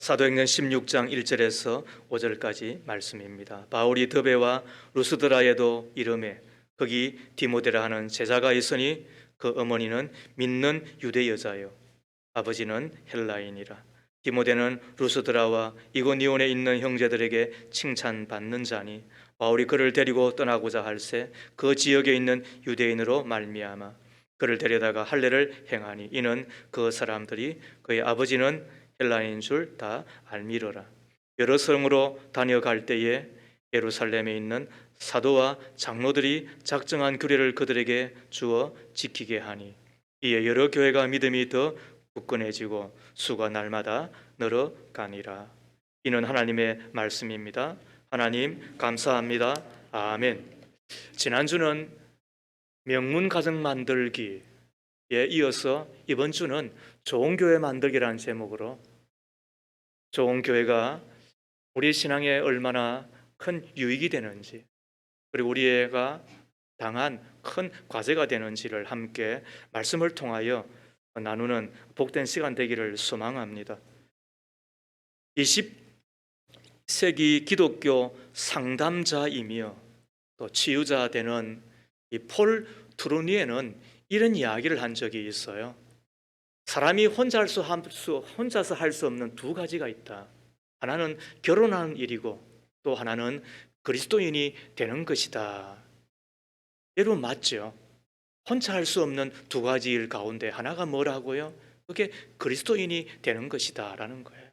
사도행전 16장 1절에서 5절까지 말씀입니다. 바울이 더베와 루스드라에도 이르매 거기 디모데라 하는 제자가 있으니 그 어머니는 믿는 유대 여자요 아버지는 헬라인이라. 디모데는 루스드라와 이고니온에 있는 형제들에게 칭찬받는 자니 바울이 그를 데리고 떠나고자 할새 그 지역에 있는 유대인으로 말미암아 그를 데려다가 할례를 행하니 이는 그 사람들이 그의 아버지는 헬라인인 줄 다 알미러라. 여러 성으로 다녀갈 때에 예루살렘에 있는 사도와 장로들이 작정한 규례를 그들에게 주어 지키게 하니 이에 여러 교회가 믿음이 더 굳건해지고 수가 날마다 늘어가니라. 이는 하나님의 말씀입니다. 하나님 감사합니다. 아멘. 지난주는 명문 가정 만들기에 이어서 이번 주는 좋은 교회 만들기라는 제목으로 좋은 교회가 우리 신앙에 얼마나 큰 유익이 되는지, 그리고 우리가 당한 큰 과제가 되는지를 함께 말씀을 통하여 나누는 복된 시간 되기를 소망합니다. 20세기 기독교 상담자이며 또 치유자 되는 이 폴 트루니에는 이런 이야기를 한 적이 있어요. 사람이 혼자서 할 수 없는 두 가지가 있다. 하나는 결혼하는 일이고 또 하나는 그리스도인이 되는 것이다. 여러분 맞죠? 혼자 할 수 없는 두 가지 일 가운데 하나가 뭐라고요? 그게 그리스도인이 되는 것이다 라는 거예요.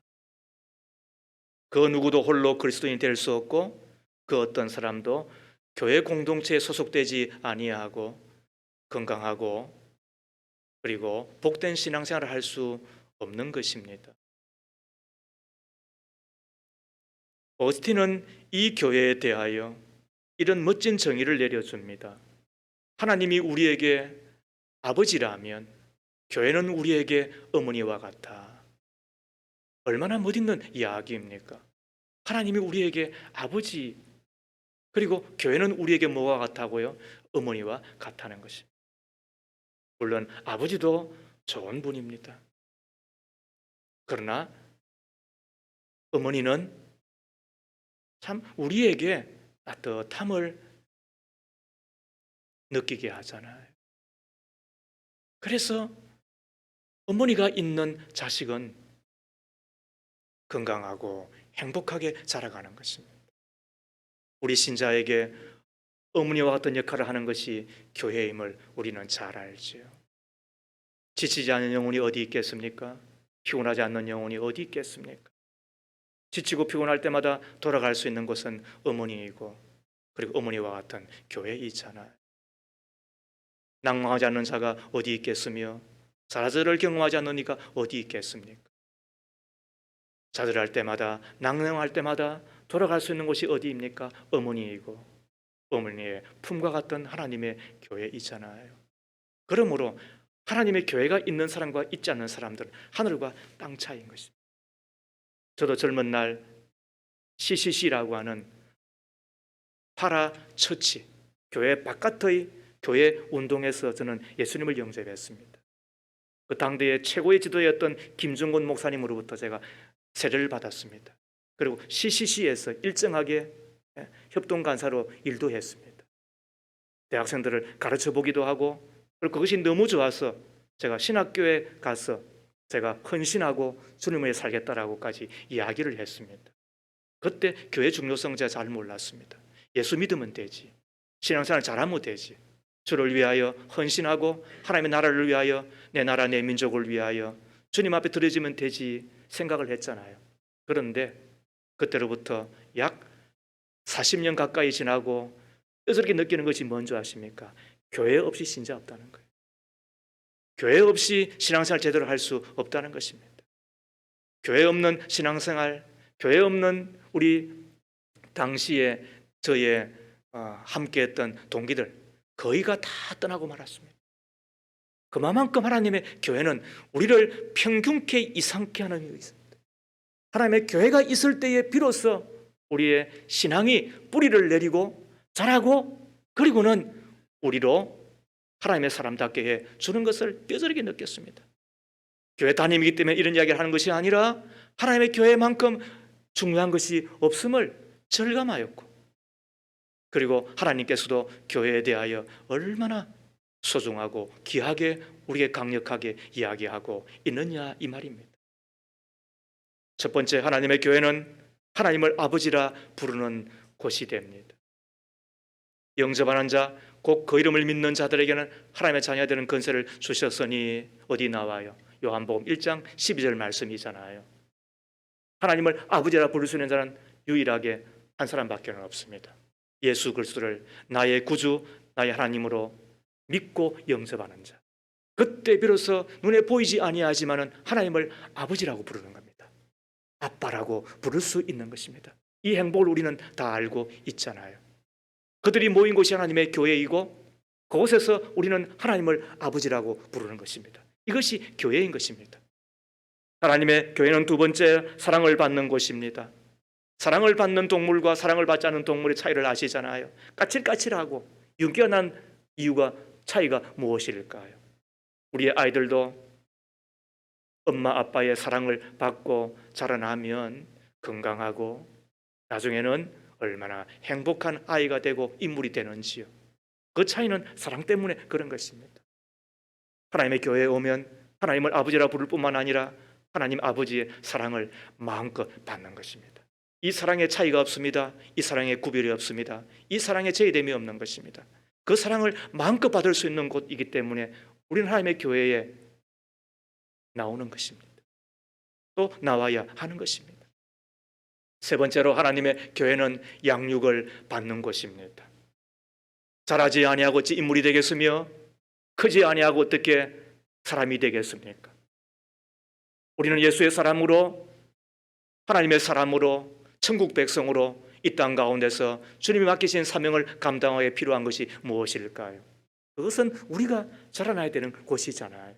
그 누구도 홀로 그리스도인이 될 수 없고 그 어떤 사람도 교회 공동체에 소속되지 아니하고 건강하고 그리고 복된 신앙생활을 할 수 없는 것입니다. 어스틴은 이 교회에 대하여 이런 멋진 정의를 내려줍니다. 하나님이 우리에게 아버지라면 교회는 우리에게 어머니와 같아. 얼마나 멋있는 이야기입니까? 하나님이 우리에게 아버지, 그리고 교회는 우리에게 뭐와 같다고요? 어머니와 같다는 것입니다. 물론 아버지도 좋은 분입니다. 그러나 어머니는 참 우리에게 따뜻함을 느끼게 하잖아요. 그래서 어머니가 있는 자식은 건강하고 행복하게 자라가는 것입니다. 우리 신자에게 어머니와 같은 역할을 하는 것이 교회임을 우리는 잘 알죠. 지치지 않는 영혼이 어디 있겠습니까? 피곤하지 않는 영혼이 어디 있겠습니까? 지치고 피곤할 때마다 돌아갈 수 있는 곳은 어머니이고 그리고 어머니와 같은 교회이잖아요. 낭망하지 않는 자가 어디 있겠으며 사라져를 경험하지 않는 이가 어디 있겠습니까? 좌절할 때마다 낭망할 때마다 돌아갈 수 있는 곳이 어디입니까? 어머니이고 어머니의 품과 같은 하나님의 교회이잖아요. 그러므로 하나님의 교회가 있는 사람과 있지 않는 사람들 하늘과 땅 차이인 것입니다. 저도 젊은 날 CCC라고 하는 파라처치 교회 바깥의 교회 운동에서 저는 예수님을 영접했습니다. 그 당대의 최고의 지도였던 김중곤 목사님으로부터 제가 세례를 받았습니다. 그리고 CCC에서 일정하게 협동 간사로 일도 했습니다. 대학생들을 가르쳐 보기도 하고 그리고 그것이 너무 좋아서 제가 신학교에 가서 제가 헌신하고 주님을 살겠다라고까지 이야기를 했습니다. 그때 교회 중요성 제가 잘 몰랐습니다. 예수 믿으면 되지, 신앙생활 잘하면 되지, 주를 위하여 헌신하고 하나님의 나라를 위하여 내 나라 내 민족을 위하여 주님 앞에 드려지면 되지 생각을 했잖아요. 그런데 그때로부터 약 40년 가까이 지나고 뼈저리게 느끼는 것이 뭔지 아십니까? 교회 없이 신자 없다는 거예요. 교회 없이 신앙생활 제대로 할 수 없다는 것입니다. 교회 없는 신앙생활, 교회 없는 우리 당시에 저의 함께했던 동기들 거의가 다 떠나고 말았습니다. 그만큼 하나님의 교회는 우리를 평균케 이상케 하는 이유가 있습니다. 하나님의 교회가 있을 때에 비로소 우리의 신앙이 뿌리를 내리고 자라고 그리고는 우리로 하나님의 사람답게 해 주는 것을 뼈저리게 느꼈습니다. 교회 담임이기 때문에 이런 이야기를 하는 것이 아니라 하나님의 교회만큼 중요한 것이 없음을 절감하였고, 그리고 하나님께서도 교회에 대하여 얼마나 소중하고 귀하게 우리에게 강력하게 이야기하고 있느냐 이 말입니다. 첫 번째, 하나님의 교회는 하나님을 아버지라 부르는 곳이 됩니다. 영접하는 자, 곧 그 이름을 믿는 자들에게는 하나님의 자녀가 되는 권세를 주셨으니 어디 나와요? 요한복음 1장 12절 말씀이잖아요. 하나님을 아버지라 부를 수 있는 자는 유일하게 한 사람밖에 없습니다. 예수 그리스도를 나의 구주, 나의 하나님으로 믿고 영접하는 자. 그때 비로소 눈에 보이지 아니하지만은 하나님을 아버지라고 부르는 겁니다. 아빠라고 부를 수 있는 것입니다. 이 행복을 우리는 다 알고 있잖아요. 그들이 모인 곳이 하나님의 교회이고, 그곳에서 우리는 하나님을 아버지라고 부르는 것입니다. 이것이 교회인 것입니다. 하나님의 교회는 두 번째, 사랑을 받는 곳입니다. 사랑을 받는 동물과 사랑을 받지 않는 동물의 차이를 아시잖아요. 까칠까칠하고 윤기가 난 이유가, 차이가 무엇일까요? 우리의 아이들도 엄마 아빠의 사랑을 받고 자라나면 건강하고 나중에는 얼마나 행복한 아이가 되고 인물이 되는지요. 그 차이는 사랑 때문에 그런 것입니다. 하나님의 교회에 오면 하나님을 아버지라 부를 뿐만 아니라 하나님 아버지의 사랑을 마음껏 받는 것입니다. 이 사랑에 차이가 없습니다. 이 사랑에 구별이 없습니다. 이 사랑에 제의됨이 없는 것입니다. 그 사랑을 마음껏 받을 수 있는 곳이기 때문에 우리는 하나님의 교회에 나오는 것입니다. 또 나와야 하는 것입니다. 세 번째로, 하나님의 교회는 양육을 받는 곳입니다. 자라지 아니하고 어찌 인물이 되겠으며 크지 아니하고 어떻게 사람이 되겠습니까? 우리는 예수의 사람으로, 하나님의 사람으로, 천국 백성으로 이 땅 가운데서 주님이 맡기신 사명을 감당하기에 필요한 것이 무엇일까요? 그것은 우리가 자라나야 되는 곳이잖아요.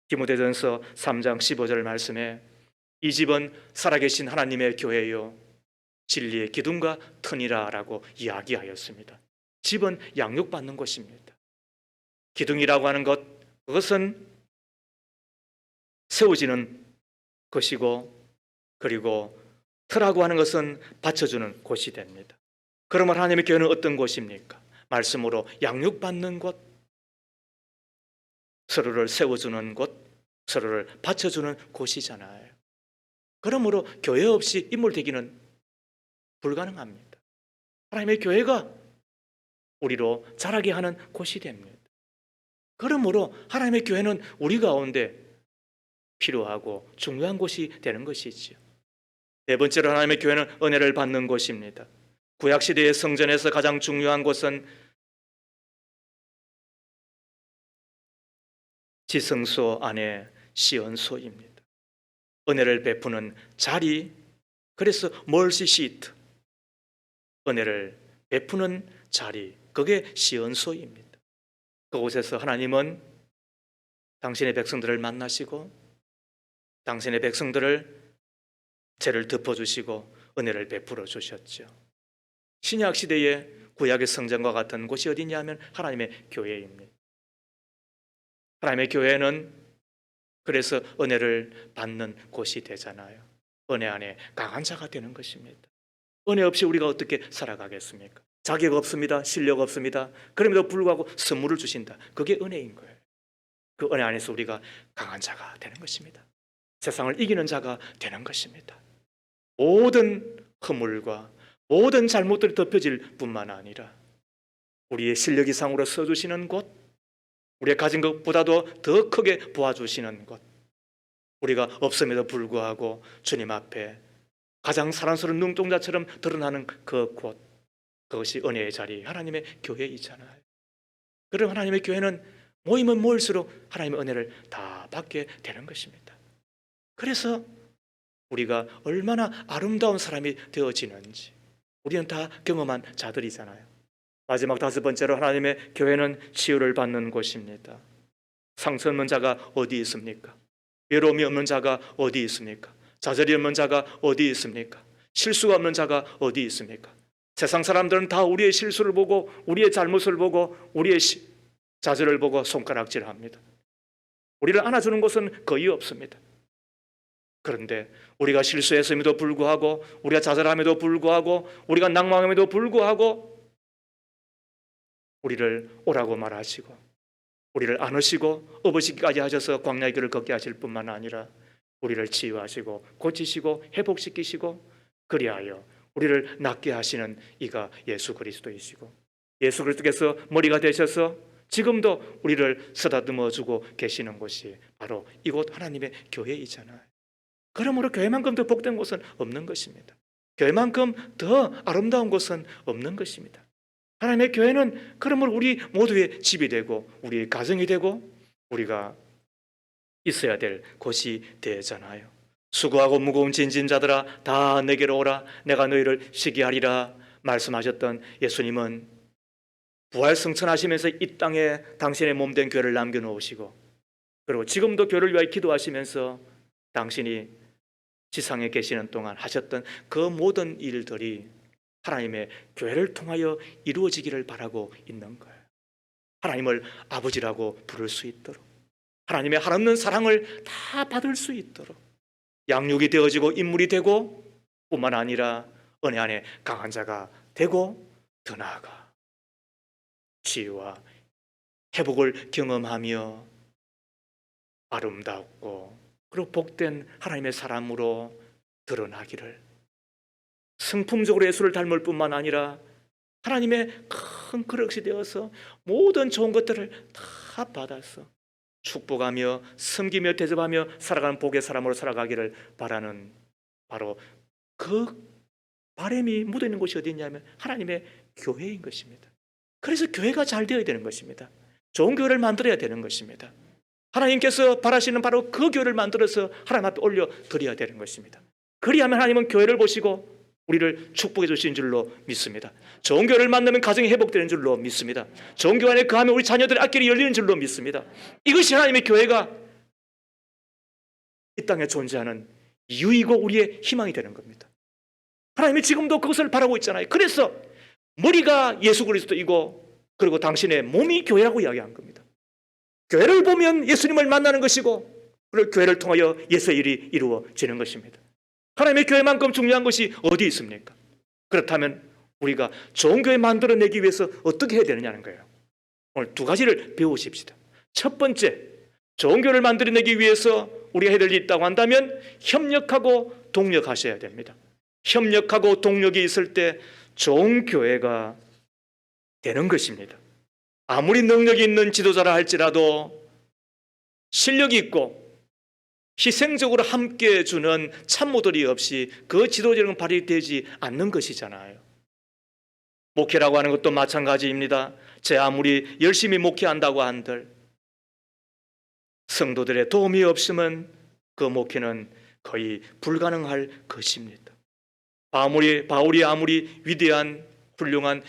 디모데전서 3장 15절 말씀에 이 집은 살아계신 하나님의 교회요 진리의 기둥과 터니라 라고 이야기하였습니다. 집은 양육받는 곳입니다. 기둥이라고 하는 것, 그것은 세워지는 것이고, 그리고 터라고 하는 것은 받쳐주는 곳이 됩니다. 그러면 하나님의 교회는 어떤 곳입니까? 말씀으로 양육받는 곳, 서로를 세워주는 곳, 서로를 받쳐주는 곳이잖아요. 그러므로 교회 없이 인물되기는 불가능합니다. 하나님의 교회가 우리로 자라게 하는 곳이 됩니다. 그러므로 하나님의 교회는 우리 가운데 필요하고 중요한 곳이 되는 것이지요. 네 번째로, 하나님의 교회는 은혜를 받는 곳입니다. 구약시대의 성전에서 가장 중요한 곳은 지성소 안에 시언소입니다. 은혜를 베푸는 자리, 그래서 멀시 시트, 은혜를 베푸는 자리, 그게 시언소입니다. 그곳에서 하나님은 당신의 백성들을 만나시고 당신의 백성들을 죄를 덮어주시고 은혜를 베풀어 주셨죠. 신약 시대의 구약의 성전과 같은 곳이 어디냐면 하나님의 교회입니다. 하나님의 교회는 그래서 은혜를 받는 곳이 되잖아요. 은혜 안에 강한 자가 되는 것입니다. 은혜 없이 우리가 어떻게 살아가겠습니까? 자격 없습니다. 실력 없습니다. 그럼에도 불구하고 선물을 주신다. 그게 은혜인 거예요. 그 은혜 안에서 우리가 강한 자가 되는 것입니다. 세상을 이기는 자가 되는 것입니다. 모든 허물과 모든 잘못들이 덮여질 뿐만 아니라 우리의 실력 이상으로 써주시는 곳, 우리가 가진 것보다도 더 크게 보아주시는 것, 우리가 없음에도 불구하고 주님 앞에 가장 사랑스러운 눈동자처럼 드러나는 그 곳, 그것이 은혜의 자리, 하나님의 교회이잖아요. 그럼 하나님의 교회는 모이면 모일수록 하나님의 은혜를 다 받게 되는 것입니다. 그래서 우리가 얼마나 아름다운 사람이 되어지는지 우리는 다 경험한 자들이잖아요. 마지막 다섯 번째로, 하나님의 교회는 치유를 받는 곳입니다. 상처 없는 자가 어디 있습니까? 외로움이 없는 자가 어디 있습니까? 좌절이 없는 자가 어디 있습니까? 실수가 없는 자가 어디 있습니까? 세상 사람들은 다 우리의 실수를 보고 우리의 잘못을 보고 우리의 좌절을 보고 손가락질합니다. 우리를 안아주는 곳은 거의 없습니다. 그런데 우리가 실수했음에도 불구하고, 우리가 좌절함에도 불구하고, 우리가 낭망함에도 불구하고 우리를 오라고 말하시고 우리를 안으시고 업으시기까지 하셔서 광야의 길을 걷게 하실 뿐만 아니라 우리를 치유하시고 고치시고 회복시키시고 그리하여 우리를 낫게 하시는 이가 예수 그리스도이시고, 예수 그리스도께서 머리가 되셔서 지금도 우리를 쓰다듬어 주고 계시는 곳이 바로 이곳 하나님의 교회이잖아요. 그러므로 교회만큼 더 복된 곳은 없는 것입니다. 교회만큼 더 아름다운 곳은 없는 것입니다. 하나님의 교회는 그러므로 우리 모두의 집이 되고 우리의 가정이 되고 우리가 있어야 될 곳이 되잖아요. 수고하고 무거운 짐진자들아 다 내게로 오라, 내가 너희를 쉬게 하리라 말씀하셨던 예수님은 부활 승천하시면서 이 땅에 당신의 몸된 교회를 남겨놓으시고, 그리고 지금도 교회를 위하여 기도하시면서 당신이 지상에 계시는 동안 하셨던 그 모든 일들이 하나님의 교회를 통하여 이루어지기를 바라고 있는 거예요. 하나님을 아버지라고 부를 수 있도록, 하나님의 한없는 사랑을 다 받을 수 있도록 양육이 되어지고 인물이 되고 뿐만 아니라 은혜 안에 강한 자가 되고 더 나아가 치유와 회복을 경험하며 아름답고 그리고 복된 하나님의 사람으로 드러나기를, 성품적으로 예수를 닮을 뿐만 아니라 하나님의 큰 그릇이 되어서 모든 좋은 것들을 다 받아서 축복하며 섬기며 대접하며 살아가는 복의 사람으로 살아가기를 바라는, 바로 그 바람이 묻어있는 곳이 어디 있냐면 하나님의 교회인 것입니다. 그래서 교회가 잘 되어야 되는 것입니다. 좋은 교회를 만들어야 되는 것입니다. 하나님께서 바라시는 바로 그 교회를 만들어서 하나님 앞에 올려드려야 되는 것입니다. 그리하면 하나님은 교회를 보시고 우리를 축복해 주신 줄로 믿습니다. 좋은 교회를 만나면 가정이 회복되는 줄로 믿습니다. 좋은 교회 안에 거하면 우리 자녀들의 앞길이 열리는 줄로 믿습니다. 이것이 하나님의 교회가 이 땅에 존재하는 이유이고 우리의 희망이 되는 겁니다. 하나님이 지금도 그것을 바라고 있잖아요. 그래서 머리가 예수 그리스도이고 그리고 당신의 몸이 교회라고 이야기한 겁니다. 교회를 보면 예수님을 만나는 것이고 그리고 교회를 통하여 예수의 일이 이루어지는 것입니다. 하나님의 교회만큼 중요한 것이 어디 있습니까? 그렇다면 우리가 좋은 교회 만들어내기 위해서 어떻게 해야 되느냐는 거예요. 오늘 두 가지를 배우십시다. 첫 번째, 좋은 교회를 만들어내기 위해서 우리가 해야 될 일이 있다고 한다면 협력하고 동력하셔야 됩니다. 협력하고 동력이 있을 때 좋은 교회가 되는 것입니다. 아무리 능력이 있는 지도자라 할지라도 실력이 있고 희생적으로 함께 해주는 참모들이 없이 그 지도자는 발휘되지 않는 것이잖아요. 목회라고 하는 것도 마찬가지입니다. 제 아무리 열심히 목회한다고 한들 성도들의 도움이 없으면 그 목회는 거의 불가능할 것입니다. 바울이 아무리 위대한 훌륭한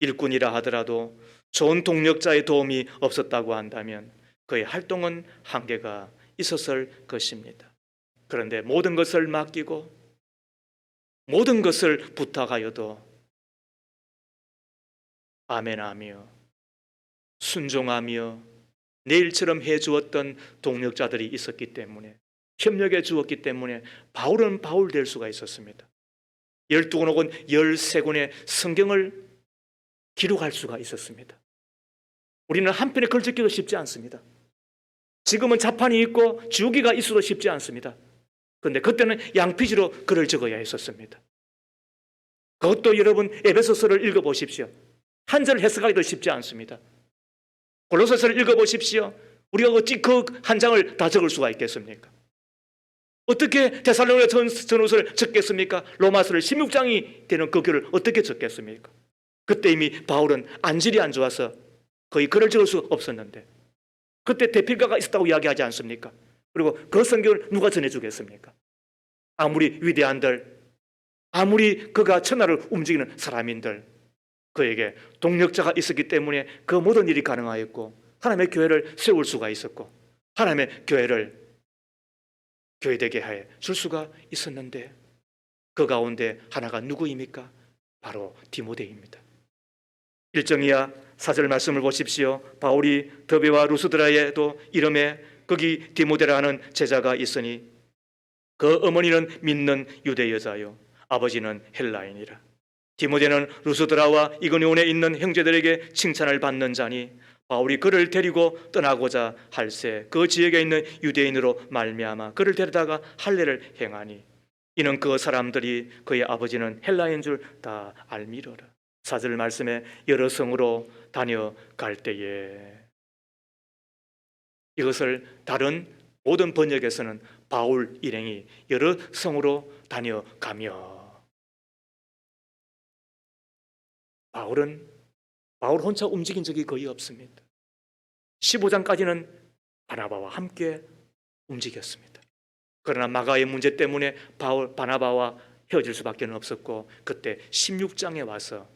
일꾼이라 하더라도 좋은 동력자의 도움이 없었다고 한다면 그의 활동은 한계가 있었을 것입니다. 그런데 모든 것을 맡기고 모든 것을 부탁하여도 아멘하며 순종하며 내일처럼 해주었던 동력자들이 있었기 때문에, 협력해 주었기 때문에 바울은 바울 될 수가 있었습니다. 12권 혹은 13권의 성경을 기록할 수가 있었습니다. 우리는 한편에 글 적기도 쉽지 않습니다. 지금은 자판이 있고 주기가 있어도 쉽지 않습니다. 그런데 그때는 양피지로 글을 적어야 했었습니다. 그것도 여러분 에베소서를 읽어보십시오. 한 절 해석하기도 쉽지 않습니다. 골로새서를 읽어보십시오. 우리가 어찌 그 한 장을 다 적을 수가 있겠습니까? 어떻게 데살로니가 전후서를 적겠습니까? 로마서를 16장이 되는 그 글을 어떻게 적겠습니까? 그때 이미 바울은 안질이 안 좋아서 거의 글을 적을 수 없었는데 그때 대필가가 있었다고 이야기하지 않습니까? 그리고 그 성경을 누가 전해주겠습니까? 아무리 위대한들, 아무리 그가 천하를 움직이는 사람인들, 그에게 동력자가 있었기 때문에 그 모든 일이 가능하였고 하나님의 교회를 세울 수가 있었고 하나님의 교회를 교회되게 해 줄 수가 있었는데 그 가운데 하나가 누구입니까? 바로 디모데입니다. 1장 4절 말씀을 보십시오. 바울이 더베와 루스드라에도 이름에 거기 디모데라는 제자가 있으니 그 어머니는 믿는 유대 여자요 아버지는 헬라인이라. 디모데는 루스드라와 이고니온에 있는 형제들에게 칭찬을 받는 자니 바울이 그를 데리고 떠나고자 할새 그 지역에 있는 유대인으로 말미암아 그를 데려다가 할례를 행하니 이는 그 사람들이 그의 아버지는 헬라인 줄 다 알미러라. 4절 말씀에 여러 성으로 다녀갈 때에, 이것을 다른 모든 번역에서는 바울 일행이 여러 성으로 다녀가며, 바울 혼자 움직인 적이 거의 없습니다. 15장까지는 바나바와 함께 움직였습니다. 그러나 마가의 문제 때문에 바나바와 헤어질 수밖에 없었고, 그때 16장에 와서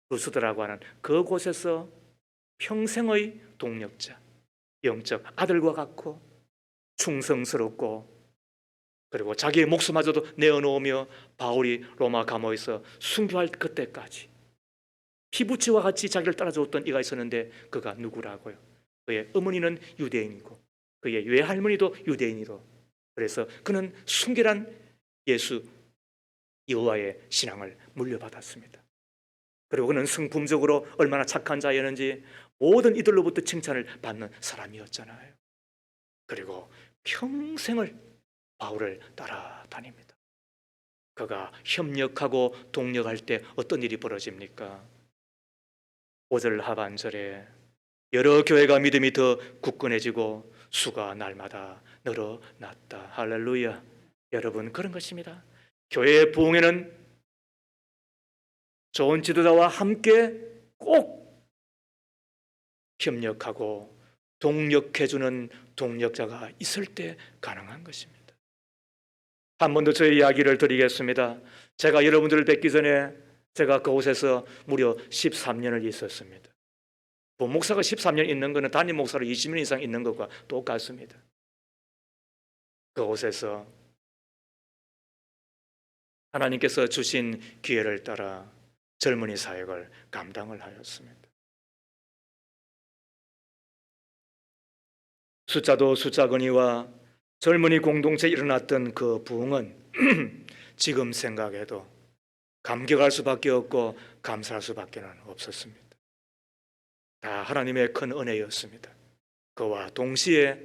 루스드라고 하는 그곳에서 평생의 동력자, 영적 아들과 같고 충성스럽고, 그리고 자기의 목숨마저도 내어놓으며 바울이 로마 감옥에서 순교할 그때까지 피부치와 같이 자기를 따라줬던 이가 있었는데, 그가 누구라고요? 그의 어머니는 유대인이고 그의 외할머니도 유대인이로, 그래서 그는 순결한 예수 여호와의 신앙을 물려받았습니다. 그리고 그는 성품적으로 얼마나 착한 자였는지 모든 이들로부터 칭찬을 받는 사람이었잖아요. 그리고 평생을 바울을 따라다닙니다. 그가 협력하고 동력할 때 어떤 일이 벌어집니까? 5절 하반절에 여러 교회가 믿음이 더 굳건해지고 수가 날마다 늘어났다. 할렐루야. 여러분, 그런 것입니다. 교회의 부흥에는 좋은 지도자와 함께 꼭 협력하고 동력해주는 동력자가 있을 때 가능한 것입니다. 한 번 더 저의 이야기를 드리겠습니다. 제가 여러분들을 뵙기 전에 제가 그곳에서 무려 13년을 있었습니다. 목사가 13년 있는 것은 담임 목사로 20년 이상 있는 것과 똑같습니다. 그곳에서 하나님께서 주신 기회를 따라 젊은이 사역을 감당을 하였습니다. 숫자도 숫자거니와 젊은이 공동체에 일어났던 그 부흥은 지금 생각해도 감격할 수밖에 없고 감사할 수밖에 없었습니다. 다 하나님의 큰 은혜였습니다. 그와 동시에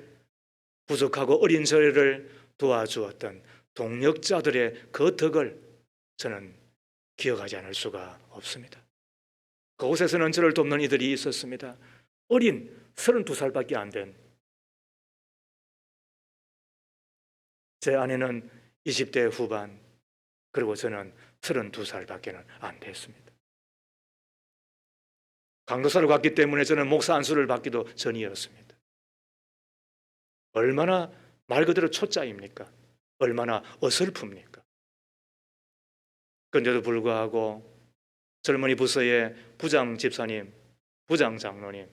부족하고 어린 저희를 도와주었던 동력자들의 그 덕을 저는 기억하지 않을 수가 없습니다. 그곳에서는 저를 돕는 이들이 있었습니다. 어린 32살밖에 안 된 제 아내는 20대 후반, 그리고 저는 32살밖에 안 됐습니다. 강도사로 갔기 때문에 저는 목사 안수를 받기도 전이었습니다. 얼마나 말 그대로 초짜입니까? 얼마나 어설픕니까? 그런데도 불구하고 젊은이 부서의 부장 집사님, 부장 장로님,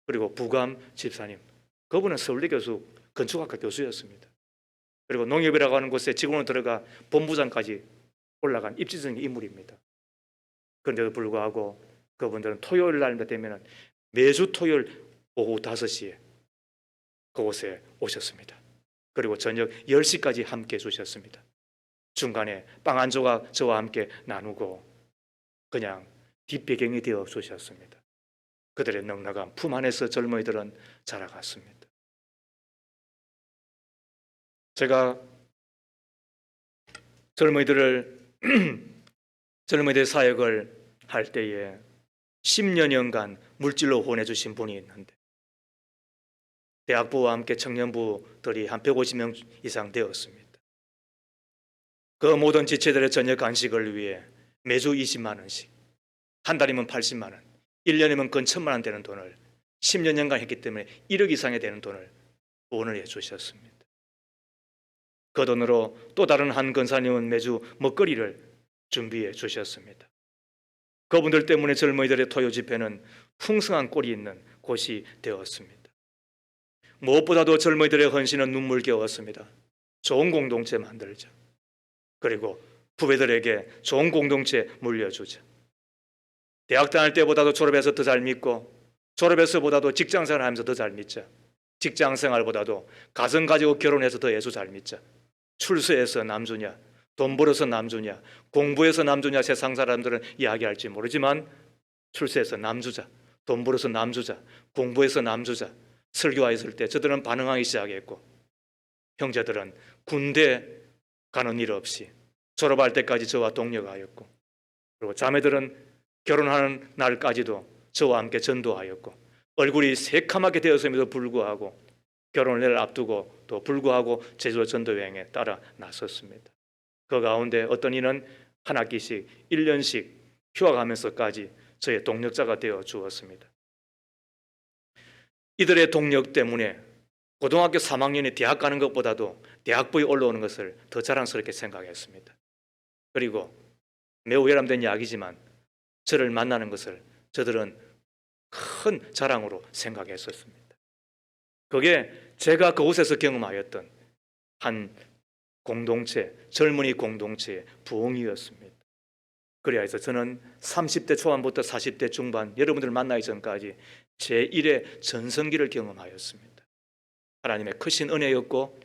그리고 부감 집사님, 그분은 서울대 교수, 건축학과 교수였습니다. 그리고 농협이라고 하는 곳에 직원으로 들어가 본부장까지 올라간 입지적인 인물입니다. 그런데도 불구하고 그분들은 토요일 날 되면 매주 토요일 오후 5시에 그곳에 오셨습니다. 그리고 저녁 10시까지 함께 해주셨습니다. 중간에 빵 한 조각 저와 함께 나누고 그냥 뒷배경이 되어 주셨습니다. 그들의 넉넉한 품 안에서 젊은이들은 자라갔습니다. 제가 젊은이들 사역을 할 때에 10년여간 물질로 후원해 주신 분이 있는데, 대학부와 함께 청년부들이 한 150명 이상 되었습니다. 그 모든 지체들의 저녁 간식을 위해 매주 20만 원씩, 한 달이면 80만 원, 1년이면 근 1,000만 원 되는 돈을 10년간 했기 때문에 1억 이상이 되는 돈을 후원을 해 주셨습니다. 그 돈으로 또 다른 한 권사님은 매주 먹거리를 준비해 주셨습니다. 그분들 때문에 젊은이들의 토요 집회는 풍성한 꼴이 있는 곳이 되었습니다. 무엇보다도 젊은이들의 헌신은 눈물겨웠습니다. 좋은 공동체 만들자. 그리고 후배들에게 좋은 공동체 물려주자. 대학 다닐 때보다도 졸업해서 더 잘 믿고, 졸업해서보다도 직장생활 하면서 더 잘 믿자. 직장생활보다도 가정 가지고 결혼해서 더 예수 잘 믿자. 출세해서 남주냐, 돈 벌어서 남주냐, 공부해서 남주냐, 세상 사람들은 이야기할지 모르지만 출세해서 남주자, 돈 벌어서 남주자, 공부해서 남주자, 설교했을 때 저들은 반응하기 시작했고, 형제들은 군대 가는 일 없이 졸업할 때까지 저와 동력하였고, 그리고 자매들은 결혼하는 날까지도 저와 함께 전도하였고, 얼굴이 새카맣게 되었음에도 불구하고 결혼을 앞두고 또 불구하고 제주도 전도 여행에 따라 나섰습니다. 그 가운데 어떤 이는 한 학기씩 1년씩 휴학하면서까지 저의 동력자가 되어 주었습니다. 이들의 동력 때문에 고등학교 3학년이 대학 가는 것보다도 대학부에 올라오는 것을 더 자랑스럽게 생각했습니다. 그리고 매우 외람된 이야기지만 저를 만나는 것을 저들은 큰 자랑으로 생각했었습니다. 그게 제가 그곳에서 경험하였던 한 공동체, 젊은이 공동체의 부흥이었습니다. 그래야 해서 저는 30대 초반부터 40대 중반 여러분들 만나기 전까지 제1의 전성기를 경험하였습니다. 하나님의 크신 은혜였고,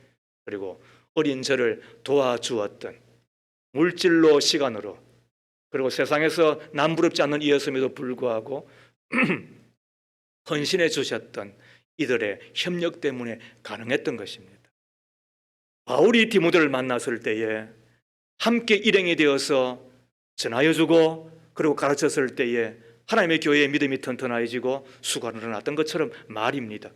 그리고 어린 저를 도와주었던 물질로 시간으로, 그리고 세상에서 남부럽지 않는 이였음에도 불구하고 헌신해 주셨던 이들의 협력 때문에 가능했던 것입니다. 바울이 디모데를 만났을 때에 함께 일행이 되어서 전하여주고 그리고 가르쳤을 때에 하나님의 교회의 믿음이 튼튼해지고 수가 늘어났던 것처럼 말입니다.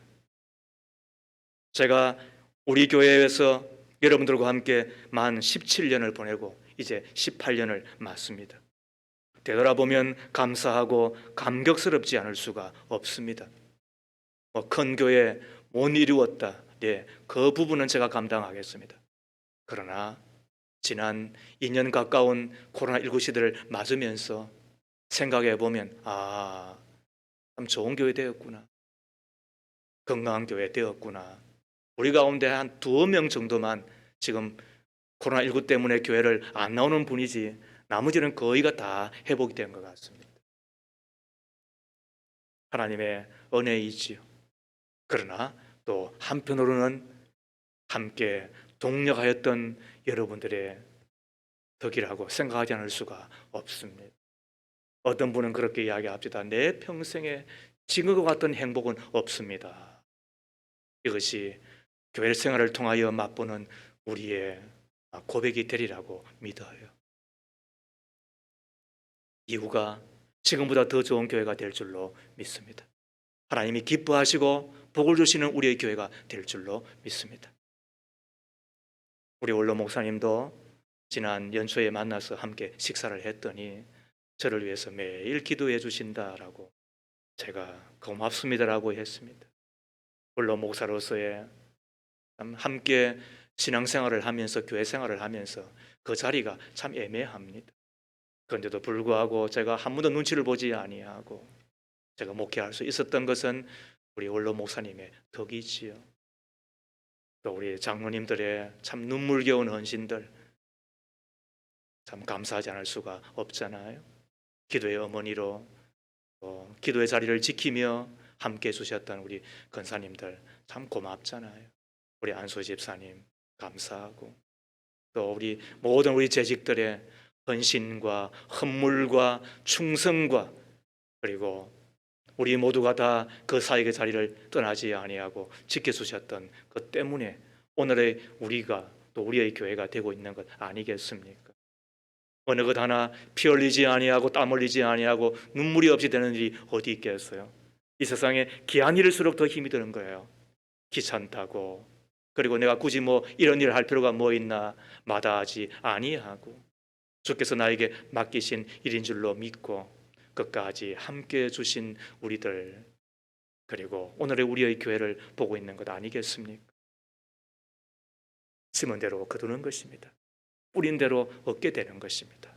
제가 우리 교회에서 여러분들과 함께 만 17년을 보내고 이제 18년을 맞습니다. 되돌아보면 감사하고 감격스럽지 않을 수가 없습니다. 큰 교회 못 이루었다, 네, 그 부분은 제가 감당하겠습니다. 그러나 지난 2년 가까운 코로나19 시대를 맞으면서 생각해 보면 참 좋은 교회 되었구나, 건강한 교회 되었구나. 우리 가운데 한 2명 정도만 지금 코로나19 때문에 교회를 안 나오는 분이지 나머지는 거의가 다 회복이 된 것 같습니다. 하나님의 은혜이지요. 그러나 또 한편으로는 함께 동력하였던 여러분들의 덕이라고 생각하지 않을 수가 없습니다. 어떤 분은 그렇게 이야기합니다. 내 평생에 지금과 같은 행복은 없습니다. 이것이 교회 생활을 통하여 맛보는 우리의 고백이 되리라고 믿어요. 이후가 지금보다 더 좋은 교회가 될 줄로 믿습니다. 하나님이 기뻐하시고 복을 주시는 우리의 교회가 될 줄로 믿습니다. 우리 원로 목사님도 지난 연초에 만나서 함께 식사를 했더니 저를 위해서 매일 기도해 주신다라고, 제가 고맙습니다라고 했습니다. 원로 목사로서의 함께 신앙생활을 하면서 교회 생활을 하면서 그 자리가 참 애매합니다. 그런데도 불구하고 제가 한 번도 눈치를 보지 아니하고 제가 목회할 수 있었던 것은 우리 원로 목사님의 덕이지요. 또 우리 장로님들의 참 눈물겨운 헌신들 참 감사하지 않을 수가 없잖아요. 기도의 어머니로 기도의 자리를 지키며 함께 해주셨던 우리 권사님들 참 고맙잖아요. 우리 안소 집사님 감사하고, 또 우리 모든 우리 재직들의 헌신과 헌물과 충성과, 그리고 우리 모두가 다 그 사역의 자리를 떠나지 아니하고 지켜주셨던 것 때문에 오늘의 우리가 또 우리의 교회가 되고 있는 것 아니겠습니까? 어느 것 하나 피 흘리지 아니하고 땀 흘리지 아니하고 눈물이 없이 되는 일이 어디 있겠어요? 이 세상에 귀한 일일수록 더 힘이 드는 거예요. 귀찮다고, 그리고 내가 굳이 이런 일을 할 필요가 있나 마다하지 아니하고, 주께서 나에게 맡기신 일인 줄로 믿고 끝까지 함께 주신 우리들, 그리고 오늘의 우리의 교회를 보고 있는 것 아니겠습니까? 심은 대로 거두는 것입니다. 뿌린 대로 얻게 되는 것입니다.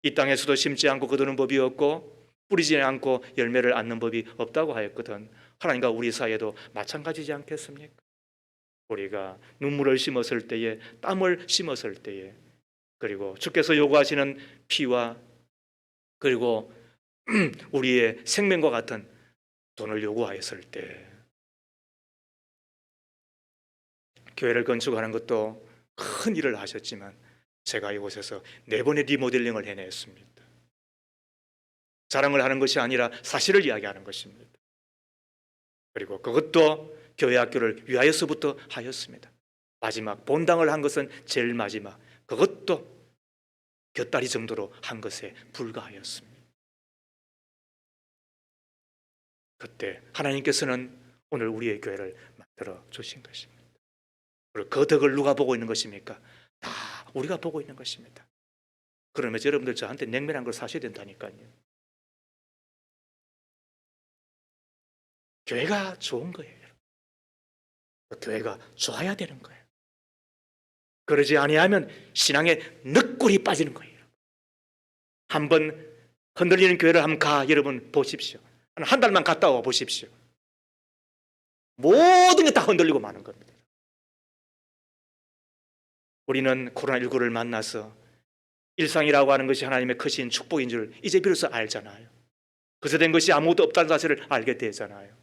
이 땅에서도 심지 않고 거두는 법이 없고 뿌리지 않고 열매를 얻는 법이 없다고 하였거든. 하나님과 우리 사이에도 마찬가지지 않겠습니까? 우리가 눈물을 심었을 때에, 땀을 심었을 때에, 그리고 주께서 요구하시는 피와 그리고 우리의 생명과 같은 돈을 요구하였을 때, 교회를 건축하는 것도 큰 일을 하셨지만 제가 이곳에서 4번의 리모델링을 해냈습니다. 자랑을 하는 것이 아니라 사실을 이야기하는 것입니다. 그리고 그것도 교회 학교를 위하여서부터 하였습니다. 마지막 본당을 한 것은 제일 마지막, 그것도 곁다리 정도로 한 것에 불과하였습니다. 그때 하나님께서는 오늘 우리의 교회를 만들어 주신 것입니다. 그리고 그 덕을 누가 보고 있는 것입니까? 다 우리가 보고 있는 것입니다. 그러면서 여러분들 저한테 냉면한 걸 사셔야 된다니까요. 교회가 좋은 거예요. 교회가 좋아야 되는 거예요. 그러지 아니하면 신앙에 늑골이 빠지는 거예요. 한번 흔들리는 교회를 한번 여러분 보십시오. 한 달만 갔다 와 보십시오. 모든 게 다 흔들리고 마는 겁니다. 우리는 코로나19를 만나서 일상이라고 하는 것이 하나님의 크신 축복인 줄 이제 비로소 알잖아요. 그래서 된 것이 아무것도 없다는 사실을 알게 되잖아요.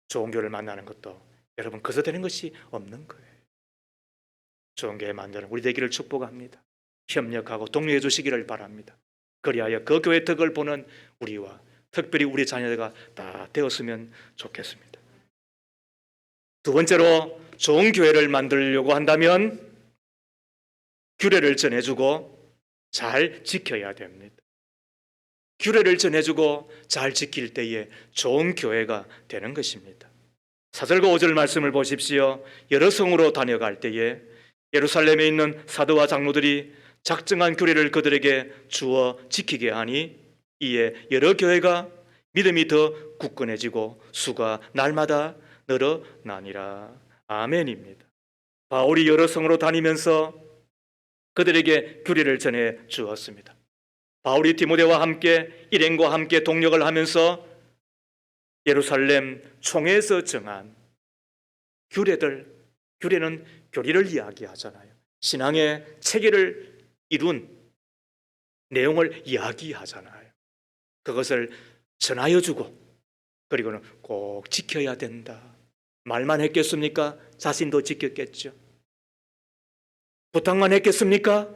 좋은 교회를 만나는 것도 여러분 그래서 되는 것이 없는 거예요. 좋은 교회 만드는 우리 되기를 축복합니다. 협력하고 독려해 주시기를 바랍니다. 그리하여 그 교회 덕을 보는 우리와 특별히 우리 자녀가 다 되었으면 좋겠습니다. 두 번째로 좋은 교회를 만들려고 한다면 규례를 전해주고 잘 지켜야 됩니다. 규례를 전해주고 잘 지킬 때에 좋은 교회가 되는 것입니다. 4절과 5절 말씀을 보십시오. 여러 성으로 다녀갈 때에 예루살렘에 있는 사도와 장로들이 작정한 규례를 그들에게 주어 지키게 하니 이에 여러 교회가 믿음이 더 굳건해지고 수가 날마다 늘어나니라. 아멘입니다. 바울이 여러 성으로 다니면서 그들에게 규례를 전해 주었습니다. 바울이 디모데와 함께 일행과 함께 동역을 하면서 예루살렘 총회에서 정한 규례는 교리를 이야기하잖아요. 신앙의 체계를 이룬 내용을 이야기하잖아요. 그것을 전하여 주고 그리고는 꼭 지켜야 된다. 말만 했겠습니까? 자신도 지켰겠죠. 부탁만 했겠습니까?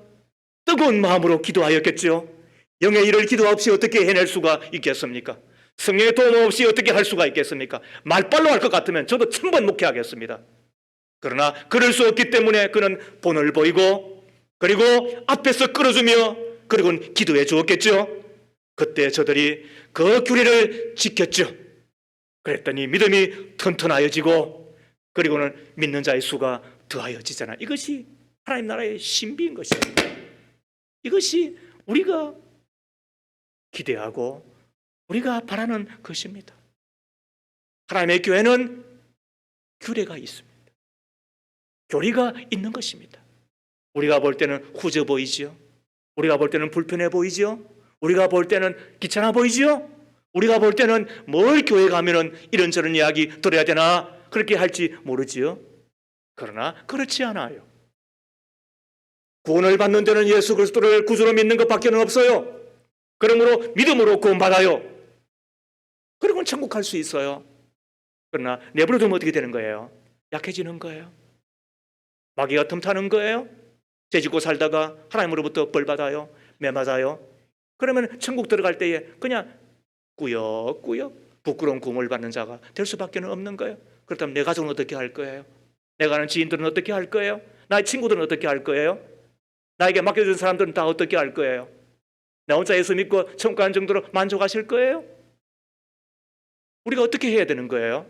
뜨거운 마음으로 기도하였겠죠. 영의 일을 기도 없이 어떻게 해낼 수가 있겠습니까? 성령의 도움 없이 어떻게 할 수가 있겠습니까? 말빨로 할 것 같으면 저도 1000번 목회하겠습니다. 그러나 그럴 수 없기 때문에 그는 본을 보이고 그리고 앞에서 끌어주며 그리고는 기도해 주었겠죠. 그때 저들이 그 규례를 지켰죠. 그랬더니 믿음이 튼튼하여지고 그리고는 믿는 자의 수가 더하여지잖아요. 이것이 하나님 나라의 신비인 것입니다. 이것이 우리가 기대하고 우리가 바라는 것입니다. 하나님의 교회는 규례가 있습니다. 교리가 있는 것입니다. 우리가 볼 때는 후져 보이죠. 우리가 볼 때는 불편해 보이죠. 우리가 볼 때는 귀찮아 보이죠. 우리가 볼 때는 뭘 교회 가면은 이런저런 이야기 들어야 되나 그렇게 할지 모르지요. 그러나 그렇지 않아요. 구원을 받는 데는 예수 그리스도를 구주로 믿는 것밖에는 없어요. 그러므로 믿음으로 구원받아요. 그리고는 천국 갈 수 있어요. 그러나 내버려 두면 어떻게 되는 거예요? 약해지는 거예요. 마귀가 틈타는 거예요. 죄짓고 살다가 하나님으로부터 벌 받아요. 매 맞아요. 그러면 천국 들어갈 때에 그냥 꾸역꾸역 부끄러운 구원을 받는 자가 될 수밖에 없는 거예요. 그렇다면 내 가족은 어떻게 할 거예요? 내가 아는 지인들은 어떻게 할 거예요? 나의 친구들은 어떻게 할 거예요? 나에게 맡겨준 사람들은 다 어떻게 할 거예요? 나 혼자 예수 믿고 천국 가는 정도로 만족하실 거예요? 우리가 어떻게 해야 되는 거예요?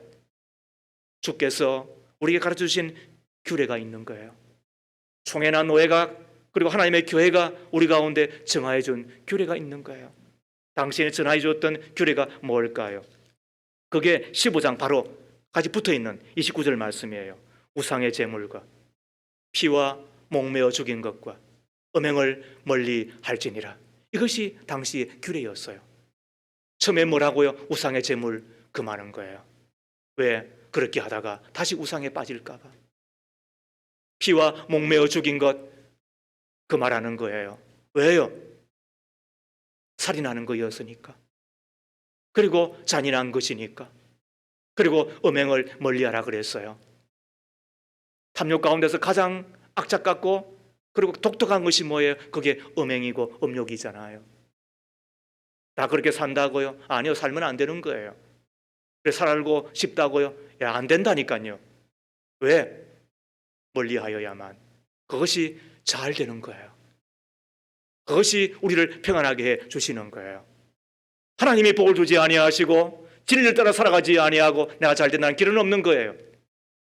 주께서 우리에게 가르쳐주신 규례가 있는 거예요. 총회나 노회가 그리고 하나님의 교회가 우리 가운데 정하여 준 규례가 있는 거예요. 당신이 전하여 줬던 규례가 뭘까요? 그게 15장 바로 같이 붙어있는 29절 말씀이에요. 우상의 제물과 피와 목매어 죽인 것과 음행을 멀리 할지니라. 이것이 당시의 규례였어요. 처음에 뭐라고요? 우상의 제물 금하는 거예요. 왜? 그렇게 하다가 다시 우상에 빠질까 봐. 피와 목매어 죽인 것 금하라는 거예요. 왜요? 살인하는 거였으니까. 그리고 잔인한 것이니까. 그리고 음행을 멀리하라 그랬어요. 탐욕 가운데서 가장 악착 같고 그리고 독특한 것이 뭐예요? 그게 음행이고 음욕이잖아요. 다 그렇게 산다고요? 아니요, 살면 안 되는 거예요. 그래 살고 싶다고요? 야, 안 된다니까요. 왜? 멀리하여야만. 그것이 잘 되는 거예요. 그것이 우리를 평안하게 해 주시는 거예요. 하나님이 복을 주지 아니하시고 진리를 따라 살아가지 아니하고 내가 잘 된다는 길은 없는 거예요.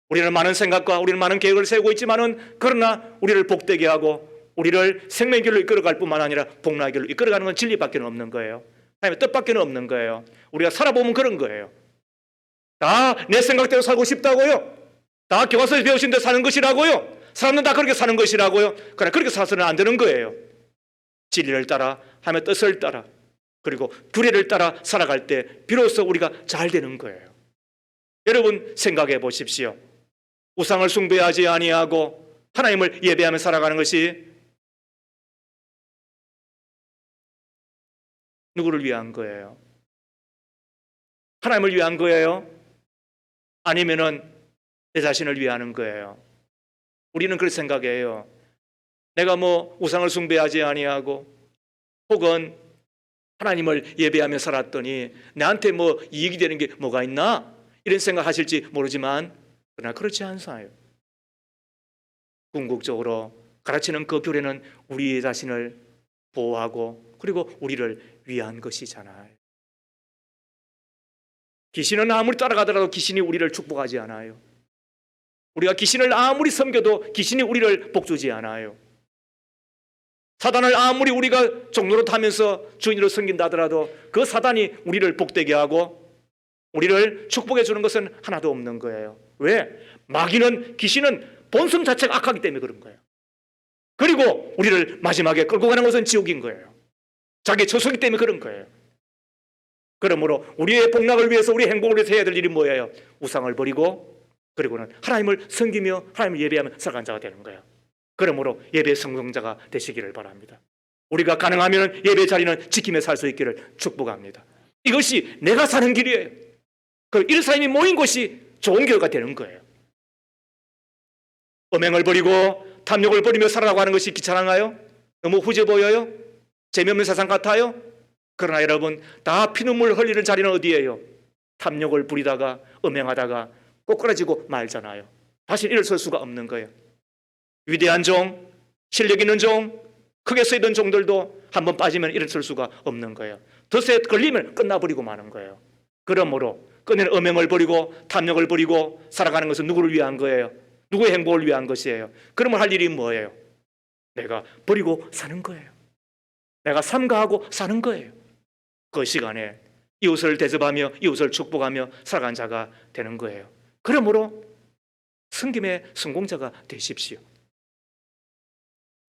우리는 많은 생각과 우리는 많은 계획을 세우고 있지만은 그러나 우리를 복되게 하고 우리를 생명의 길로 이끌어갈 뿐만 아니라 복락의 길로 이끌어가는 건 진리밖에 없는 거예요. 하나님의 뜻밖에 없는 거예요. 우리가 살아보면 그런 거예요. 다 내 생각대로 살고 싶다고요? 다 교과서에서 배우신 대로 사는 것이라고요? 사람은 다 그렇게 사는 것이라고요? 그러나 그렇게 살아서는 안 되는 거예요. 진리를 따라 하나님의 뜻을 따라 그리고 규례를 따라 살아갈 때 비로소 우리가 잘 되는 거예요. 여러분 생각해 보십시오. 우상을 숭배하지 아니하고 하나님을 예배하며 살아가는 것이 누구를 위한 거예요? 하나님을 위한 거예요? 아니면은 내 자신을 위하는 거예요? 우리는 그렇게 생각해요. 내가 뭐 우상을 숭배하지 아니하고 혹은 하나님을 예배하며 살았더니 나한테 뭐 이익이 되는 게 뭐가 있나? 이런 생각하실지 모르지만 그러나 그렇지 않아요. 궁극적으로 가르치는 그 교례는 우리 자신을 보호하고 그리고 우리를 위한 것이잖아요. 귀신은 아무리 따라가더라도 귀신이 우리를 축복하지 않아요. 우리가 귀신을 아무리 섬겨도 귀신이 우리를 복주지 않아요. 사단을 아무리 우리가 종로로 타면서 주인으로 섬긴다 하더라도 그 사단이 우리를 복되게 하고 우리를 축복해 주는 것은 하나도 없는 거예요. 왜? 마귀는 귀신은 본성 자체가 악하기 때문에 그런 거예요. 그리고 우리를 마지막에 끌고 가는 것은 지옥인 거예요. 자기 처소이기 때문에 그런 거예요. 그러므로 우리의 복락을 위해서 우리의 행복을 위해서 해야 될 일이 뭐예요? 우상을 버리고 그리고는 하나님을 섬기며 하나님을 예배하며 살아가는 자가 되는 거예요. 그러므로 예배 성공자가 되시기를 바랍니다. 우리가 가능하면 예배 자리는 지키며 살 수 있기를 축복합니다. 이것이 내가 사는 길이에요. 그 이런 사람이 모인 곳이 좋은 교회가 되는 거예요. 음행을 버리고 탐욕을 버리며 살아가고 하는 것이 귀찮은가요? 너무 후져 보여요? 재미없는 세상 같아요? 그러나 여러분 다 피눈물 흘리는 자리는 어디예요? 탐욕을 부리다가 음행하다가 꼬꾸라지고 말잖아요. 다시 일어설 수가 없는 거예요. 위대한 종, 실력 있는 종, 크게 쓰이던 종들도 한번 빠지면 일어설 수가 없는 거예요. 덫에 걸리면 끝나버리고 마는 거예요. 그러므로 끄는 음행을 버리고 탐욕을 버리고 살아가는 것은 누구를 위한 거예요? 누구의 행복을 위한 것이에요? 그러면 할 일이 뭐예요? 내가 버리고 사는 거예요. 내가 삼가하고 사는 거예요. 그 시간에 이웃을 대접하며 이웃을 축복하며 살아가는 자가 되는 거예요. 그러므로 섬김의 성공자가 되십시오.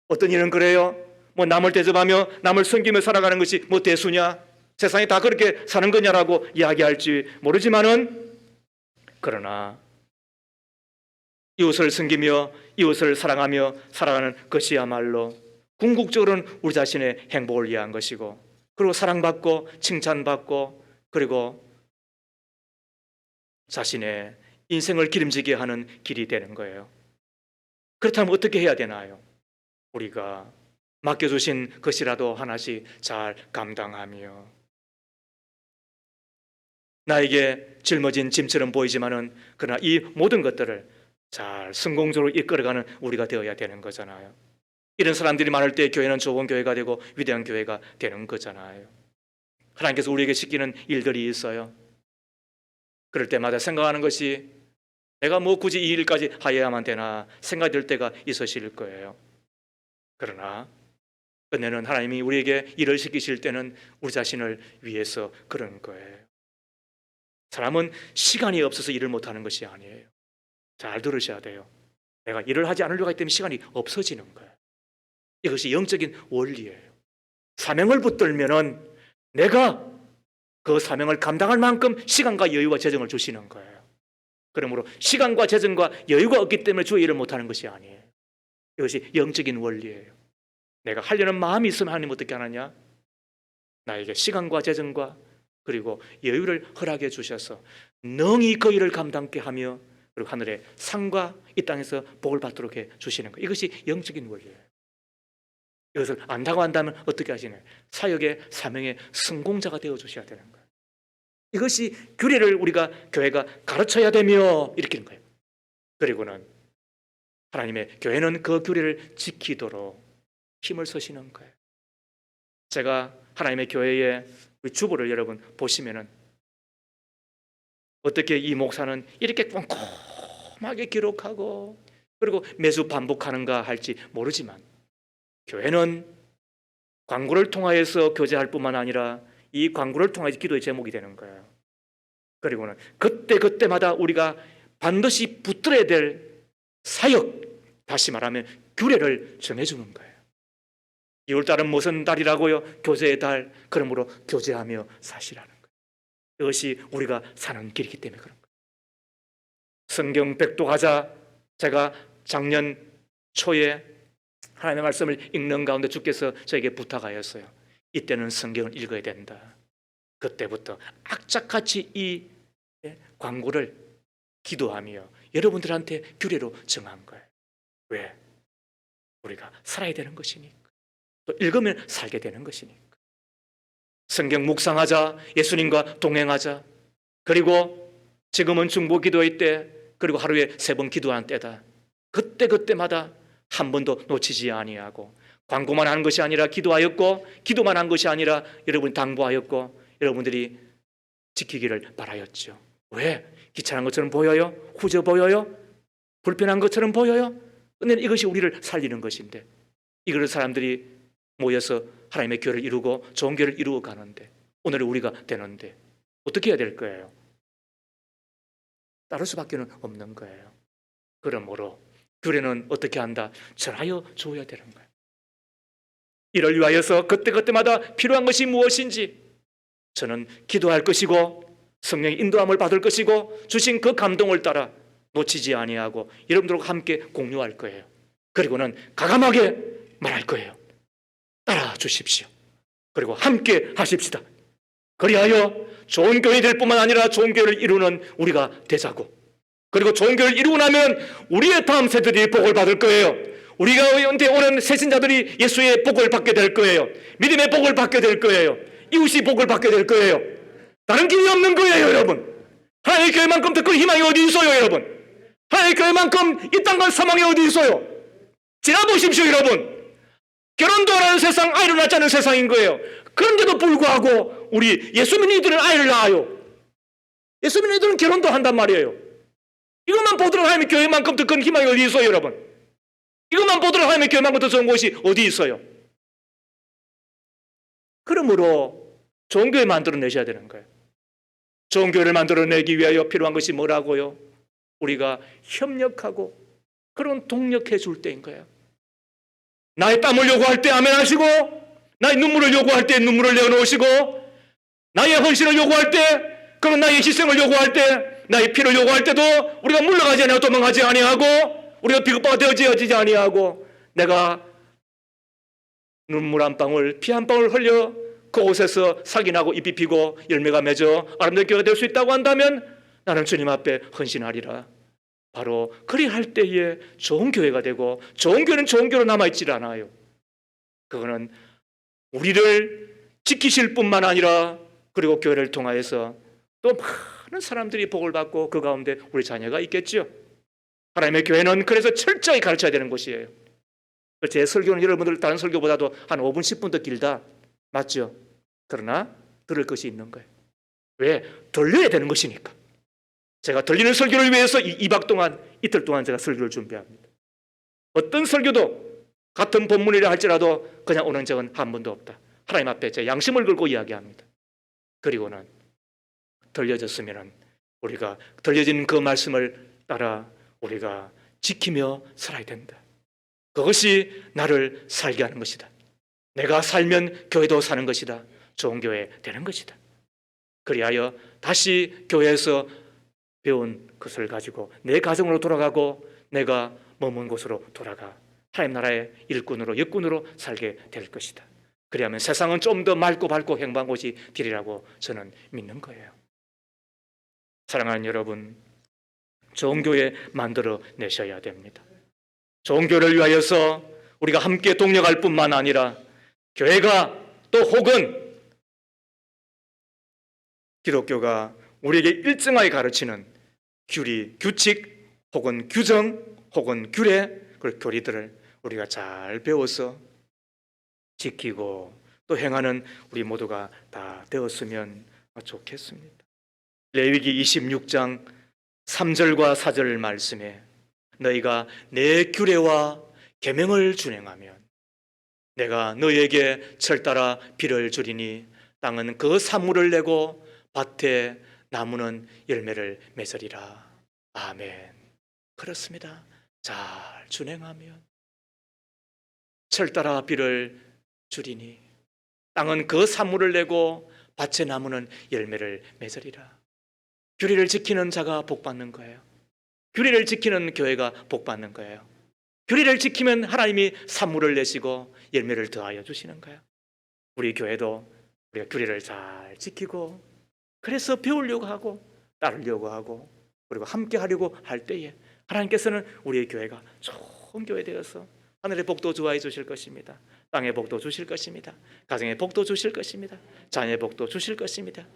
어떤 일은 그래요? 뭐 남을 대접하며 남을 섬기며 살아가는 것이 뭐 대수냐? 세상이 다 그렇게 사는 거냐라고 이야기할지 모르지만은 그러나 이웃을 섬기며 이웃을 사랑하며 살아가는 것이야말로 궁극적으로는 우리 자신의 행복을 위한 것이고 그리고 사랑받고 칭찬받고 그리고 자신의 인생을 기름지게 하는 길이 되는 거예요. 그렇다면 어떻게 해야 되나요? 우리가 맡겨주신 것이라도 하나씩 잘 감당하며 나에게 짊어진 짐처럼 보이지만은 그러나 이 모든 것들을 잘 성공적으로 이끌어가는 우리가 되어야 되는 거잖아요. 이런 사람들이 많을 때 교회는 좋은 교회가 되고 위대한 교회가 되는 거잖아요. 하나님께서 우리에게 시키는 일들이 있어요. 그럴 때마다 생각하는 것이 내가 뭐 굳이 이 일까지 하여야만 되나 생각이 들 때가 있으실 거예요. 그러나 끝내는 하나님이 우리에게 일을 시키실 때는 우리 자신을 위해서 그런 거예요. 사람은 시간이 없어서 일을 못하는 것이 아니에요. 잘 들으셔야 돼요. 내가 일을 하지 않으려고 하기 때문에 시간이 없어지는 거예요. 이것이 영적인 원리예요. 사명을 붙들면은 내가 그 사명을 감당할 만큼 시간과 여유와 재정을 주시는 거예요. 그러므로 시간과 재정과 여유가 없기 때문에 주의 일을 못하는 것이 아니에요. 이것이 영적인 원리예요. 내가 하려는 마음이 있으면 하나님 어떻게 하느냐? 나에게 시간과 재정과 그리고 여유를 허락해 주셔서 능히 그 일을 감당케 하며 그리고 하늘의 상과 이 땅에서 복을 받도록 해 주시는 거예요. 이것이 영적인 원리예요. 이것을 안다고 한다면 어떻게 하시나요? 사역의 사명의 성공자가 되어 주셔야 되는 거예요. 이것이 규례를 우리가 교회가 가르쳐야 되며 일으키는 거예요. 그리고는 하나님의 교회는 그 규례를 지키도록 힘을 쓰시는 거예요. 제가 하나님의 교회의 우리 주보를 여러분 보시면은 어떻게 이 목사는 이렇게 꼼꼼하게 기록하고 그리고 매주 반복하는가 할지 모르지만 교회는 광고를 통하여서 교제할 뿐만 아니라 이 광고를 통해서 기도의 제목이 되는 거예요. 그리고는 그때마다 우리가 반드시 붙들어야 될 사역, 다시 말하면 규례를 정해주는 거예요. 2월달은 무슨 달이라고요? 교제의 달. 그러므로 교제하며 사시라는 거예요. 이것이 우리가 사는 길이기 때문에 그런 거예요. 성경 백독하자 제가 작년 초에 하나님의 말씀을 읽는 가운데 주께서 저에게 부탁하였어요. 이때는 성경을 읽어야 된다. 그때부터 악착같이 이 광고를 기도하며 여러분들한테 규례로 정한 거예요. 왜? 우리가 살아야 되는 것이니까. 또 읽으면 살게 되는 것이니까. 성경 묵상하자, 예수님과 동행하자. 그리고 지금은 중보 기도의 때, 그리고 하루에 3번 기도하는 때다. 그때마다 한 번도 놓치지 아니하고 광고만 한 것이 아니라 기도하였고 기도만 한 것이 아니라 여러분이 당부하였고 여러분들이 지키기를 바라였죠. 왜? 귀찮은 것처럼 보여요? 후져 보여요? 불편한 것처럼 보여요? 근데 이것이 우리를 살리는 것인데 이걸 사람들이 모여서 하나님의 교회를 이루고 좋은 교회를 이루어 가는데 오늘 우리가 되는데 어떻게 해야 될 거예요? 따를 수밖에 없는 거예요. 그러므로 교회는 어떻게 한다? 전하여 줘야 되는 거예요. 이를 위하여서 그때마다 필요한 것이 무엇인지 저는 기도할 것이고 성령의 인도함을 받을 것이고 주신 그 감동을 따라 놓치지 아니하고 여러분들과 함께 공유할 거예요. 그리고는 가감하게 말할 거예요. 따라 주십시오. 그리고 함께 하십시다. 그리하여 좋은 교회 될 뿐만 아니라 좋은 교회를 이루는 우리가 되자고. 그리고 좋은 교회를 이루고 나면 우리의 다음 세대들이 복을 받을 거예요. 우리가 오는 새신자들이 예수의 복을 받게 될 거예요. 믿음의 복을 받게 될 거예요. 이웃이 복을 받게 될 거예요. 다른 길이 없는 거예요, 여러분. 하나님의 교회만큼 더 큰 희망이 어디 있어요, 여러분? 하나님의 교회만큼 이 땅과 사망이 어디 있어요? 지나보십시오, 여러분. 결혼도 안 하는 세상, 아이를 낳지 않는 세상인 거예요. 그런데도 불구하고 우리 예수 믿는 이들은 아이를 낳아요. 예수 믿는 이들은 결혼도 한단 말이에요. 이것만 보더라도 하나님의 교회만큼 더 큰 희망이 어디 있어요, 여러분? 이것만 보더라도 하나님의 교회만큼 더 좋은 곳이 어디 있어요? 그러므로 좋은 교회 만들어내셔야 되는 거예요. 좋은 교회를 만들어내기 위하여 필요한 것이 뭐라고요? 우리가 협력하고 그런 동력해 줄 때인 거예요. 나의 땀을 요구할 때 아멘 하시고 나의 눈물을 요구할 때 눈물을 내어놓으시고 나의 헌신을 요구할 때 그런 나의 희생을 요구할 때 나의 피를 요구할 때도 우리가 물러가지 아니하고 도망가지 아니하고 우리가 비겁바가 되어지지 아니하고 내가 눈물 한 방울 피 한 방울 흘려 그 옷에서 살기 나고 잎이 피고 열매가 맺어 아름다운 교회가 될 수 있다고 한다면 나는 주님 앞에 헌신하리라. 바로 그리할 때에 좋은 교회가 되고 좋은 교회는 좋은 교회로 남아있질 않아요. 그거는 우리를 지키실 뿐만 아니라 그리고 교회를 통하여서 또 많은 사람들이 복을 받고 그 가운데 우리 자녀가 있겠죠. 하나님의 교회는 그래서 철저히 가르쳐야 되는 곳이에요. 제 설교는 여러분들 다른 설교보다도 한 5분 10분 더 길다. 맞죠? 그러나 들을 것이 있는 거예요. 왜? 들려야 되는 것이니까. 제가 들리는 설교를 위해서 2박 동안 이틀 동안 제가 설교를 준비합니다. 어떤 설교도 같은 본문이라 할지라도 그냥 오는 적은 한 번도 없다. 하나님 앞에 제 양심을 걸고 이야기합니다. 그리고는 들려졌으면 우리가 들려진 그 말씀을 따라 우리가 지키며 살아야 된다. 그것이 나를 살게 하는 것이다. 내가 살면 교회도 사는 것이다. 좋은 교회 되는 것이다. 그리하여 다시 교회에서 배운 것을 가지고 내 가정으로 돌아가고 내가 머문 곳으로 돌아가 하나님 나라의 일꾼으로 역군으로 살게 될 것이다. 그리하면 세상은 좀 더 맑고 밝고 행복한 곳이 되리라고 저는 믿는 거예요. 사랑하는 여러분, 좋은 교회 만들어 내셔야 됩니다. 좋은 교회를 위하여서 우리가 함께 동력할 뿐만 아니라 교회가 또 혹은 기독교가 우리에게 일정하게 가르치는 규칙 혹은 규정 혹은 규례, 그 교리들을 우리가 잘 배워서 지키고 또 행하는 우리 모두가 다 되었으면 좋겠습니다. 레위기 26장 3절과 4절 말씀에 너희가 내 규례와 계명을 준행하면 내가 너희에게 철따라 비를 주리니 땅은 그 산물을 내고 밭에 나무는 열매를 맺으리라. 아멘. 그렇습니다. 잘 준행하면 철따라 비를 주리니 땅은 그 산물을 내고 밭의 나무는 열매를 맺으리라. 규례를 지키는 자가 복받는 거예요. 규례를 지키는 교회가 복받는 거예요. 규례를 지키면 하나님이 산물을 내시고 열매를 더하여 주시는 거예요. 우리 교회도 우리가 규례를 잘 지키고 그래서 배우려고 하고 따르려고 하고 그리고 함께 하려고 할 때에 하나님께서는 우리의 교회가 좋은 교회 되어서 하늘의 복도 주하여 주실 것입니다. 땅의 복도 주실 것입니다. 가정의 복도 주실 것입니다. 자녀의 복도 주실 것입니다.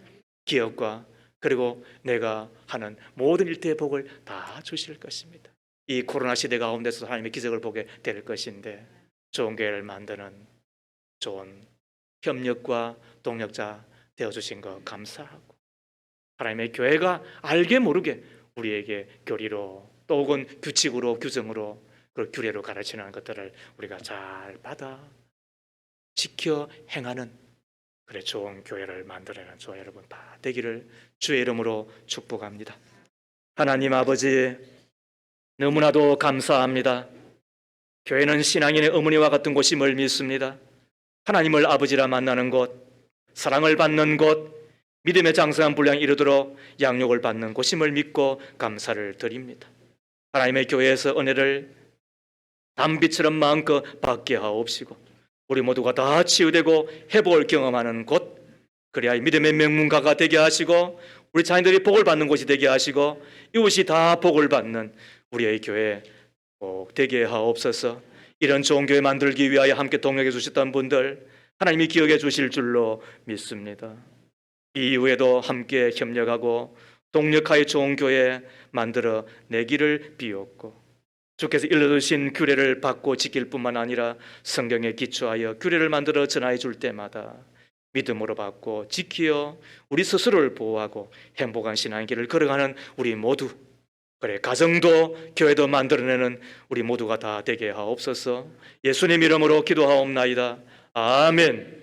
기업과 그리고 내가 하는 모든 일터의 복을 다 주실 것입니다. 이 코로나 시대 가운데서 하나님의 기적을 보게 될 것인데 좋은 교회를 만드는 좋은 협력과 동력자 되어주신 것 감사하고 하나님의 교회가 알게 모르게 우리에게 교리로 또 혹은 규칙으로 규정으로 그 규례로 가르치는 것들을 우리가 잘 받아 지켜 행하는 그래 좋은 교회를 만들어내는 저와 여러분 다 되기를 주의 이름으로 축복합니다. 하나님 아버지 너무나도 감사합니다. 교회는 신앙인의 어머니와 같은 곳임을 믿습니다. 하나님을 아버지라 만나는 곳, 사랑을 받는 곳, 믿음의 장성한 분량에 이르도록 양육을 받는 곳임을 믿고 감사를 드립니다. 하나님의 교회에서 은혜를 담비처럼 마음껏 받게 하옵시고 우리 모두가 다 치유되고 회복을 경험하는 곳, 그래야 믿음의 명문가가 되게 하시고 우리 자녀들이 복을 받는 곳이 되게 하시고 이웃이 다 복을 받는 우리의 교회 꼭 되게 하옵소서. 이런 좋은 교회 만들기 위하여 함께 동력해 주셨던 분들 하나님이 기억해 주실 줄로 믿습니다. 이 이후에도 함께 협력하고 동력하여 좋은 교회 만들어 내기를 비웠고 주께서 일러주신 규례를 받고 지킬 뿐만 아니라 성경에 기초하여 규례를 만들어 전하여 줄 때마다 믿음으로 받고 지키어 우리 스스로를 보호하고 행복한 신앙의 길을 걸어가는 우리 모두, 그래 가정도 교회도 만들어내는 우리 모두가 다 되게 하옵소서. 예수님 이름으로 기도하옵나이다. 아멘.